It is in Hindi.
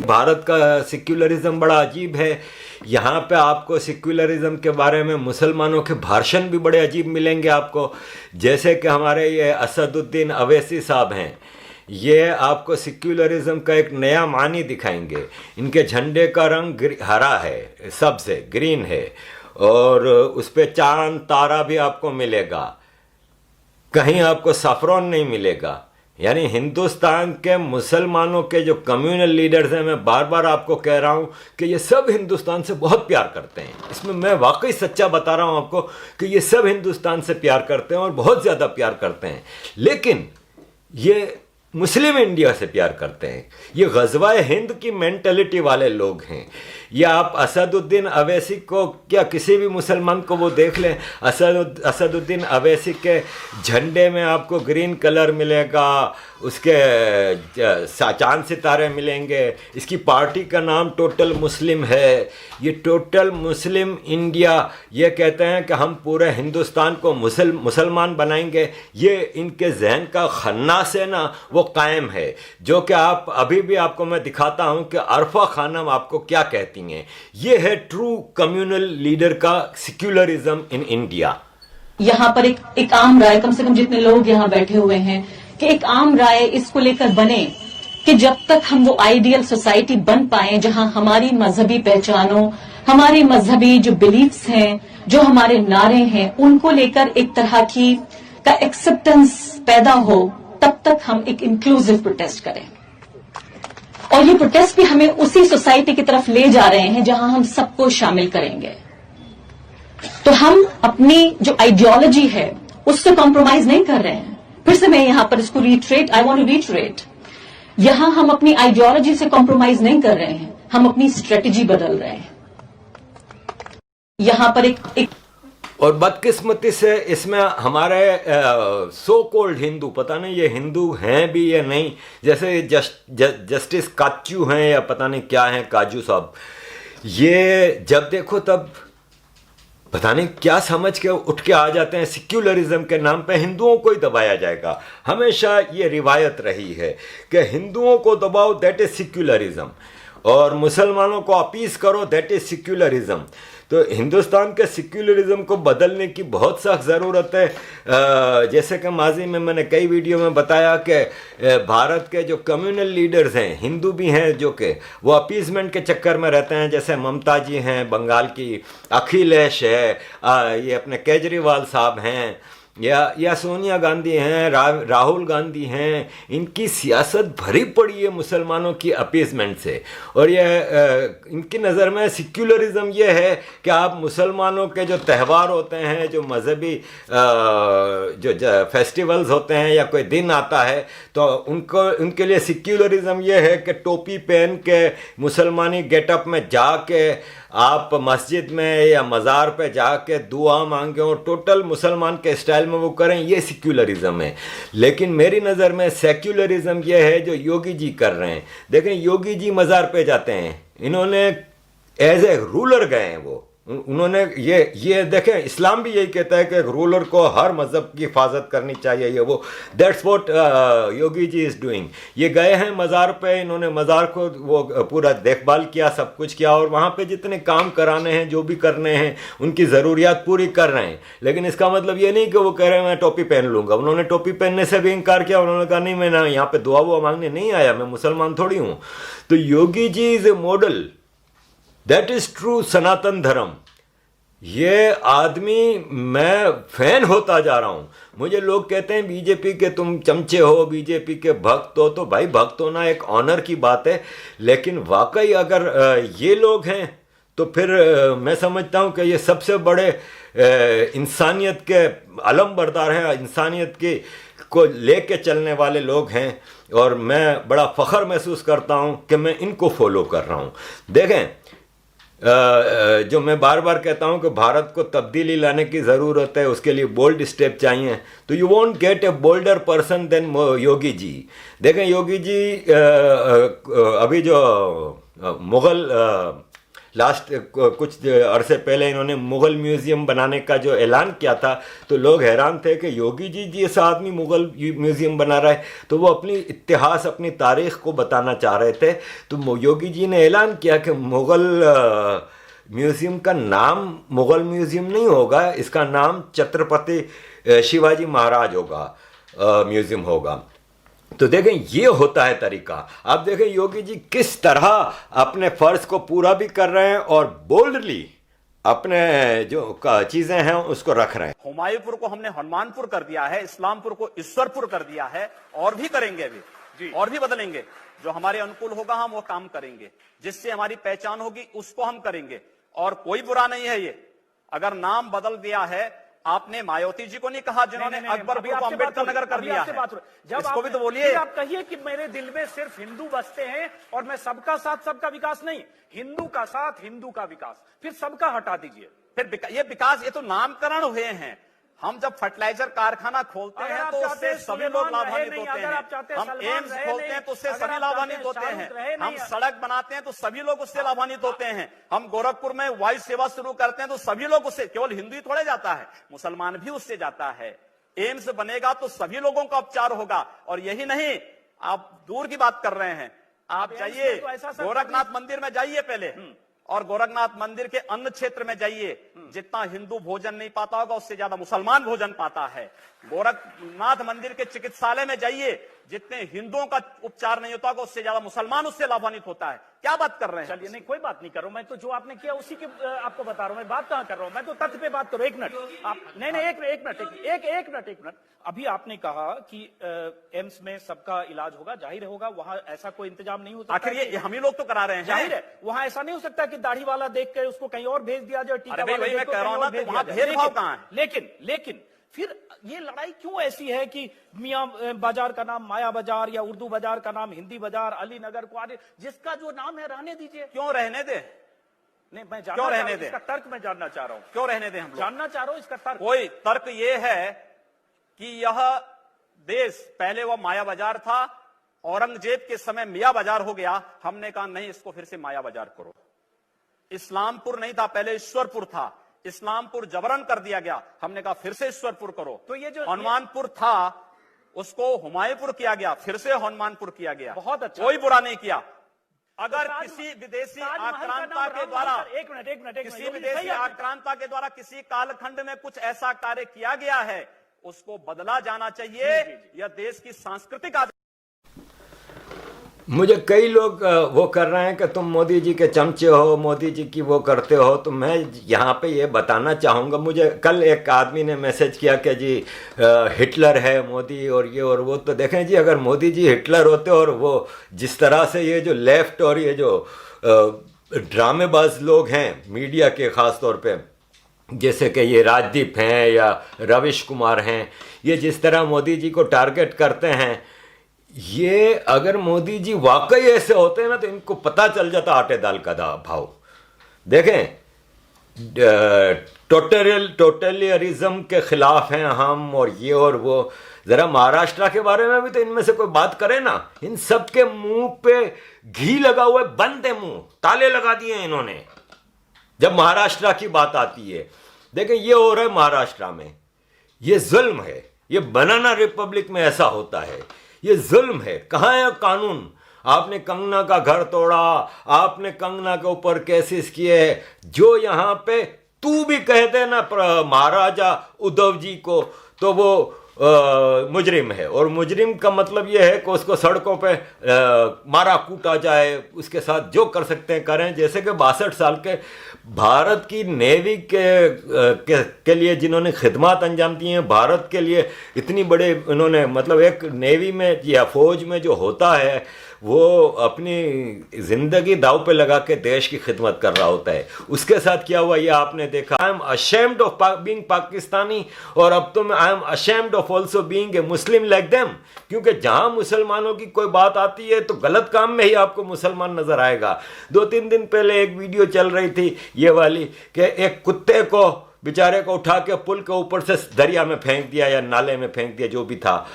भारत का सेक्युलरिज्म बड़ा अजीब है। यहाँ पे आपको सेक्युलरिज्म के बारे में मुसलमानों के भाषण भी बड़े अजीब मिलेंगे आपको। जैसे कि हमारे ये असदुद्दीन अवैसी साहब हैं, ये आपको सेक्युलरिज्म का एक नया मानी दिखाएंगे। इनके झंडे का रंग हरा है, सबसे ग्रीन है, और उस पर चांद तारा भी आपको मिलेगा, कहीं आपको सफरोन नहीं मिलेगा। यानी हिंदुस्तान के मुसलमानों के जो कम्युनल लीडर्स हैं, मैं बार बार आपको कह रहा हूं कि ये सब हिंदुस्तान से बहुत प्यार करते हैं। इसमें मैं वाकई सच्चा बता रहा हूं आपको कि ये सब हिंदुस्तान से प्यार करते हैं और बहुत ज़्यादा प्यार करते हैं, लेकिन ये मुस्लिम इंडिया से प्यार करते हैं। ये ग़ज़वा हिंद की मेंटलिटी वाले लोग हैं। या आप असदुद्दीन अवैसी को, क्या किसी भी मुसलमान को वो देख लें, असदुद्दीन अवैसी के झंडे में आपको ग्रीन कलर मिलेगा, उसके चांद सितारे मिलेंगे। इसकी पार्टी का नाम टोटल मुस्लिम है। ये टोटल मुस्लिम इंडिया, ये कहते हैं कि हम पूरे हिंदुस्तान को मुसलमान बनाएंगे। ये इनके जहन का खन्नास है ना, वो कायम है। जो कि आप अभी भी आपको मैं दिखाता हूं कि अरफा खानम आपको क्या कहती हैं। ये है ट्रू कम्युनल लीडर का सेक्युलरिज्म इन इंडिया। यहाँ पर एक आम राय, कम से कम जितने लोग यहाँ बैठे हुए हैं, कि एक आम राय इसको लेकर बने कि जब तक हम वो आइडियल सोसाइटी बन पाए जहां हमारी मजहबी पहचानों, हमारी मजहबी जो बिलीफ्स हैं, जो हमारे नारे हैं, उनको लेकर एक तरह की का एक्सेप्टेंस पैदा हो, तब तक हम एक इंक्लूसिव प्रोटेस्ट करें। और ये प्रोटेस्ट भी हमें उसी सोसाइटी की तरफ ले जा रहे हैं जहां हम सबको शामिल करेंगे। तो हम अपनी जो आइडियोलॉजी है उससे कॉम्प्रोमाइज नहीं कर रहे हैं। फिर से मैं यहां पर इसको आई वांट टू रिट्रेट, यहां हम अपनी आइडियोलॉजी से कॉम्प्रोमाइज नहीं कर रहे हैं, हम अपनी स्ट्रेटेजी बदल रहे हैं। यहां पर एक और बदकिस्मती से इसमें हमारे सो कॉल्ड हिंदू, पता नहीं ये हिंदू हैं भी या नहीं, जैसे जस्टिस काचू हैं या पता नहीं क्या हैं, काजू साहब, ये जब देखो तब पता नहीं क्या समझ के उठ के आ जाते हैं। सेक्युलरिज्म के नाम पे हिंदुओं को ही दबाया जाएगा। हमेशा ये रिवायत रही है कि हिंदुओं को दबाओ, दैट इज सेक्युलरिज्म, और मुसलमानों को अपीस करो, दैट इज सेक्युलरिज्म। तो हिंदुस्तान के सेक्युलरिज्म को बदलने की बहुत सख्त ज़रूरत है। जैसे कि माजी में मैंने कई वीडियो में बताया कि भारत के जो कम्युनल लीडर्स हैं, हिंदू भी हैं, जो कि वो अपीसमेंट के चक्कर में रहते हैं। जैसे ममता जी हैं बंगाल की, अखिलेश है, ये अपने केजरीवाल साहब हैं, या सोनिया गांधी हैं, राहुल गांधी हैं। इनकी सियासत भरी पड़ी है मुसलमानों की अपीसमेंट से। और इनकी नज़र में सेक्युलरिज्म ये है कि आप मुसलमानों के जो त्यौहार होते हैं, जो मजहबी जो फेस्टिवल्स होते हैं या कोई दिन आता है, तो उनके लिए सेक्युलरिज्म ये है कि टोपी पहन के मुसलमानी गेटअप में जाके आप मस्जिद में या मज़ार पे जाके दुआ मांगे और टोटल मुसलमान के स्टाइल में वो करें, ये सेक्युलरिज्म है। लेकिन मेरी नज़र में सेक्युलरिज्म ये है जो योगी जी कर रहे हैं। देखें, योगी जी मज़ार पे जाते हैं, इन्होंने एज ए रूलर गए हैं, वो उन्होंने ये देखें, इस्लाम भी यही कहता है कि रूलर को हर मज़हब की हिफाजत करनी चाहिए। ये वो that's what Yogi ji is doing. ये गए हैं मज़ार पे, इन्होंने मज़ार को वो पूरा देखभाल किया, सब कुछ किया, और वहाँ पे जितने काम कराने हैं, जो भी करने हैं, उनकी ज़रूरियात पूरी कर रहे हैं। लेकिन इसका मतलब ये नहीं कि वो कह रहे हैं मैं टोपी पहन लूँगा। उन्होंने टोपी पहनने से भी इनकार किया। उन्होंने कहा नहीं, मैं ना यहाँ पर दुआ वो मांगने नहीं आया, मैं मुसलमान थोड़ी हूँ। तो Yogi ji is a model, that is true Sanatan Dharma. ये आदमी, मैं फैन होता जा रहा हूं। मुझे लोग कहते हैं बीजेपी के तुम चमचे हो, बीजेपी के भक्त हो। तो भाई, भक्त होना एक ऑनर की बात है, लेकिन वाकई अगर ये लोग हैं तो फिर मैं समझता हूं कि ये सबसे बड़े इंसानियत के अलम बरदार हैं, इंसानियत की को लेके चलने वाले लोग हैं। और मैं बड़ा फ़ख्र महसूस करता हूं कि मैं इनको फॉलो कर रहा हूं। देखें, जो मैं बार बार कहता हूं कि भारत को तब्दीली लाने की ज़रूरत है, उसके लिए बोल्ड स्टेप चाहिए। तो you want get a bolder person then Yogi ji. देखें, योगी जी अभी जो मुग़ल लास्ट कुछ अरसे पहले इन्होंने मुग़ल म्यूज़ियम बनाने का जो ऐलान किया था, तो लोग हैरान थे कि योगी जी जैसा आदमी मुग़ल म्यूज़ियम बना रहा है। तो वो अपनी इतिहास, अपनी तारीख़ को बताना चाह रहे थे। तो योगी जी ने ऐलान किया कि मुग़ल म्यूज़ियम का नाम मुग़ल म्यूज़ियम नहीं होगा, इसका नाम छत्रपति शिवाजी महाराज होगा, म्यूज़ियम होगा। तो देखें, ये होता है तरीका। आप देखें योगी जी किस तरह अपने फर्ज को पूरा भी कर रहे हैं और बोल्डली अपने जो चीजें हैं उसको रख रहे हैं। हुमायूंपुर को हमने हनुमानपुर कर दिया है, इस्लामपुर को ईश्वरपुर कर दिया है, और भी करेंगे अभी, और भी बदलेंगे। जो हमारे अनुकूल होगा हम वो काम करेंगे, जिससे हमारी पहचान होगी उसको हम करेंगे, और कोई बुरा नहीं है ये। अगर नाम बदल दिया है, आपने मायावती जी को नहीं कहा जिन्होंने अकबरपुर को अम्बेडकर नगर कर दिया है, इसको भी तो बोलिए। आप कहिए कि मेरे दिल में सिर्फ हिंदू बसते हैं और मैं सबका साथ सबका विकास नहीं, हिंदू का साथ हिंदू का विकास, फिर सबका हटा दीजिए। फिर ये विकास, ये तो नामकरण हुए हैं। हम जब फर्टिलाइजर कारखाना खोलते हैं तो उससे सभी लोग लाभान्वित होते हैं। हम एम्स खोलते हैं तो उससे सभी लाभान्वित होते हैं। हम सड़क बनाते हैं तो सभी लोग उससे लाभान्वित होते हैं। हम गोरखपुर में वायु सेवा शुरू करते हैं तो सभी लोग उससे, केवल हिंदू ही थोड़े जाता है, मुसलमान भी उससे जाता है। एम्स बनेगा तो सभी लोगों का उपचार होगा। और यही नहीं, आप दूर की बात कर रहे हैं, आप जाइए गोरखनाथ मंदिर में जाइए पहले, और गोरखनाथ मंदिर के अन्य क्षेत्र में जाइए। जितना हिंदू भोजन नहीं पाता होगा उससे ज्यादा मुसलमान भोजन पाता है। गोरखनाथ मंदिर के चिकित्सालय में जाइए, जितने हिंदुओं का उपचार नहीं होता होगा उससे ज्यादा मुसलमान उससे लाभान्वित होता है। क्या बात कर रहे हैं? चलिए, नहीं कोई बात नहीं कर रहा हूं मैं, तो जो आपने किया उसी के आपको बता रहा हूं। मैं बात कहां कर रहा हूं, मैं तो तथ्य पे बात करूं। एक मिनट आप, नहीं एक मिनट। अभी आपने कहा कि एम्स में सबका इलाज होगा, जाहिर होगा वहां ऐसा कोई इंतजाम नहीं होता। आखिर ये हम ही लोग तो करा रहे हैं, जाहिर है वहां ऐसा नहीं हो सकता कि दाढ़ी वाला देख के उसको कहीं और भेज दिया जाए, टीका वाला मैं कह रहा हूं ना, तो वहां भेदभाव कहां है? लेकिन फिर ये लड़ाई क्यों ऐसी है कि मियां बाजार का नाम माया बाजार या उर्दू बाजार का नाम हिंदी बाजार, अली नगर को आने, जिसका जो नाम है रहने दीजिए। क्यों रहने दे? नहीं, मैं क्यों रहने दे? इसका तर्क मैं जानना चाह रहा हूं। क्यों रहने दे? हम जानना चाह रहा हूं इसका तर्क। कोई तर्क ये है कि यह देश पहले वो माया बाजार था, औरंगजेब के समय मियां बाजार हो गया। हमने कहा नहीं, इसको फिर से माया बाजार करो। इस्लामपुर नहीं था, पहले ईश्वरपुर था, इस्लामपुर जबरन कर दिया गया। हमने कहा फिर से ईश्वरपुर करो। तो ये जो हनुमानपुर था उसको हुमायूंपुर किया गया, फिर से हनुमानपुर किया गया। बहुत अच्छा, कोई बुरा नहीं किया। अगर किसी विदेशी आक्रांता के द्वारा, एक मिनट, किसी विदेशी आक्रांता के द्वारा किसी कालखंड में कुछ ऐसा कार्य किया गया है, उसको बदला जाना चाहिए। यह देश की सांस्कृतिक आजादी। मुझे कई लोग वो कर रहे हैं कि तुम मोदी जी के चमचे हो, मोदी जी की वो करते हो। तो मैं यहाँ पे ये बताना चाहूँगा, मुझे कल एक आदमी ने मैसेज किया कि जी हिटलर है मोदी और ये और वो। तो देखें जी, अगर मोदी जी हिटलर होते और वो जिस तरह से ये जो लेफ्ट और ये जो ड्रामेबाज लोग हैं मीडिया के ख़ास तौर पे, जैसे कि ये राजदीप हैं या रविश कुमार हैं, ये जिस तरह मोदी जी को टारगेट करते हैं, ये अगर मोदी जी वाकई ऐसे होते हैं ना तो इनको पता चल जाता आटे दाल का भाव। देखें, टोटलियरिज्म के खिलाफ हैं हम और ये और वो। जरा महाराष्ट्र के बारे में भी तो इनमें से कोई बात करे ना। इन सब के मुंह पे घी लगा हुआ है, बंद है मुंह, ताले लगा दिए इन्होंने जब महाराष्ट्र की बात आती है। देखें, ये हो रहा है महाराष्ट्र में, ये जुल्म है। ये बनाना रिपब्लिक में ऐसा होता है, ये जुल्म है। कहाँ है कानून? आपने कंगना का घर तोड़ा, आपने कंगना के ऊपर केसेस किए। जो यहाँ पे तू भी कहते ना महाराजा उद्धव जी को, तो वो मुजरिम है। और मुजरिम का मतलब ये है कि उसको सड़कों पे मारा कूटा जाए, उसके साथ जो कर सकते हैं करें। जैसे कि 62 साल के भारत की नेवी के लिए जिन्होंने खिदमत अंजाम दी हैं, भारत के लिए इतनी बड़े इन्होंने, मतलब एक नेवी में या फौज में जो होता है वो अपनी ज़िंदगी दाव पे लगा के देश की खिदमत कर रहा होता है। उसके साथ क्या हुआ ये आपने देखा। I am ashamed of being Pakistani, और अब तो मैं I am ashamed of also being a Muslim like them. क्योंकि जहां मुसलमानों की कोई बात आती है तो गलत काम में ही आपको मुसलमान नजर आएगा। 2-3 दिन पहले एक वीडियो चल रही थी ये वाली कि एक कुत्ते को बेचारे को उठा के पुल के ऊपर से दरिया में फेंक दिया या नाले में फेंक दिया, जो भी था।